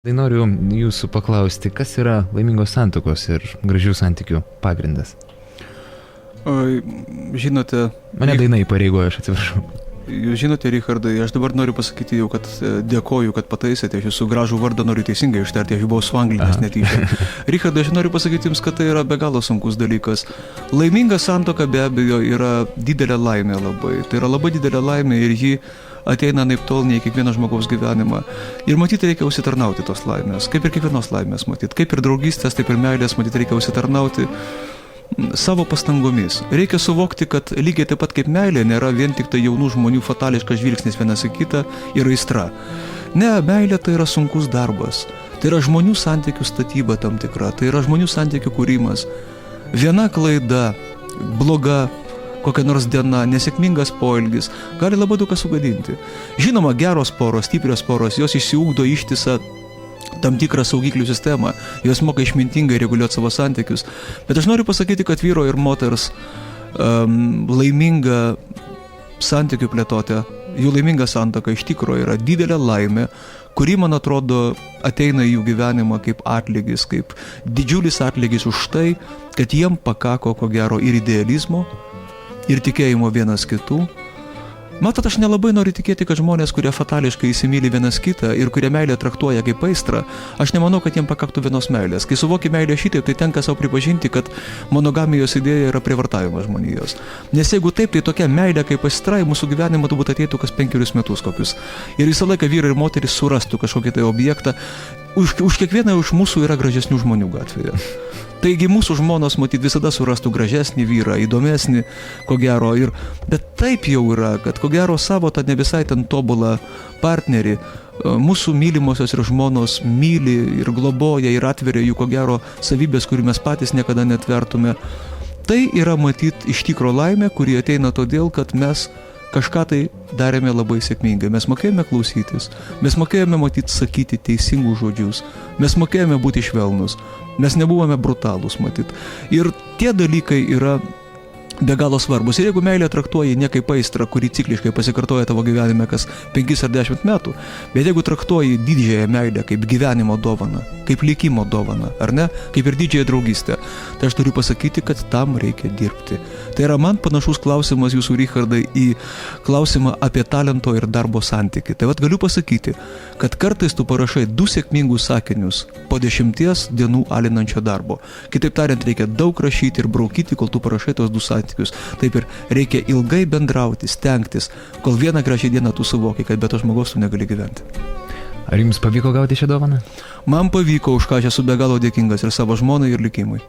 Tai noriu jūsų paklausti, kas yra laimingos santuokos ir gražių santykių pagrindas? Žinote... Mane daina įpareigojo, aš atsiprašau. Jūs žinote, Richardai, aš dabar noriu pasakyti jau, kad dėkoju, kad pataisėte, aš jūsų gražų vardą noriu teisingai ištarti, aš buvau suanglinęs netyčia. Richardai, aš noriu pasakyti jums, kad tai yra be galo sunkus dalykas. Laiminga santuoka be abejo yra didelė laimė labai. Tai yra labai didelė laimė ir ji ateina naiptol ne į kiekvieno žmogaus gyvenimą. Ir matyti reikia užsitarnauti tos laimės, kaip ir kiekvienos laimės matyti. Kaip ir draugystės, taip ir meilės matyti reikia užsitarnauti savo pastangomis. Reikia suvokti, kad lygiai taip pat kaip meilė nėra vien tik tai jaunų žmonių fatališkas žvilgsnis vienas į kitą ir aistra. Ne, meilė tai yra sunkus darbas. Tai yra žmonių santykių statyba tam tikra, tai yra žmonių santykių kūrimas. Viena klaida, bloga kokia nors diena, nesėkmingas poelgis gali labai daug ką sugadinti. Žinoma, geros poros, stiprios poros, jos išsiugdo ištisą tam tikrą saugiklių sistemą, jos moka išmintingai reguliuoti savo santykius. Bet aš noriu pasakyti, kad vyro ir moters laiminga santykių plėtotė, jų laiminga santuoka iš tikro yra didelė laimė, kuri, man atrodo, ateina į jų gyvenimą kaip atlygis, kaip didžiulis atlygis už tai, kad jiem pakako ko gero ir idealizmo, ir tikėjimo vienas kitų. Matot, aš nelabai noriu tikėti, kad žmonės, kurie fatališkai įsimyli vienas kitą ir kurie meilę traktuoja kaip aistrą, aš nemanau, kad jiem pakaktų vienos meilės. Kai suvoki meilę šitaip, tai tenka savo pripažinti, kad monogamijos idėja yra prievartavimas žmonijos. Nes jeigu taip, tai tokia meilė kaip aistra į mūsų gyvenimą turbūt ateitų kas 5 metus kokius. Ir visą laiką vyrai ir moteris surastų kažkokį tai objektą. Už kiekvieną iš mūsų yra gražesnių žmonių gatvėje. Taigi mūsų žmonos, matyt, visada surastų gražesnį vyrą, įdomesnį, ko gero. Bet taip jau yra, kad ko gero savo tą ne visai ten tobulą partnerį mūsų mylimosios ir žmonos myli ir globoja ir atveria jų ko gero savybės, kurių mes patys niekada netvertume. Tai yra matyt iš tikro laimė, kuri ateina todėl, kad mes kažką tai darėme labai sėkmingai. Mes mokėjome klausytis, mes mokėjome matyti sakyti teisingus žodžius, mes mokėjome būti švelnus, mes nebuvome brutalūs matyti. Ir tie dalykai yra be galo svarbus. Ir jeigu meilę traktuoji ne kaip aistrą, kuri cikliškai pasikartoja tavo gyvenime kas 5 ar 10 metų, bet jeigu traktuoji didžiąją meilę kaip gyvenimo dovaną, kaip likimo dovaną, ar ne, kaip ir didžiąją draugystę, tai aš turiu pasakyti, kad tam reikia dirbti. Tai yra man panašus klausimas jūsų, Richardai, į klausimą apie talento ir darbo santykį. Tai vat galiu pasakyti, kad kartais tu parašai 2 sėkmingus sakinius po 10 dienų alinančio darbo. Kitaip tariant, reikia daug rašyti ir braukyti, kol tu parašai tos 2 santykius. Taip ir reikia ilgai bendrauti, stengtis, kol vieną gražią dieną tu suvoki, kad be to žmogaus tu negali gyventi. Ar jums pavyko gauti šią dovaną? Man pavyko, už ką aš esu be galo dėkingas ir savo žmonai, ir likimui.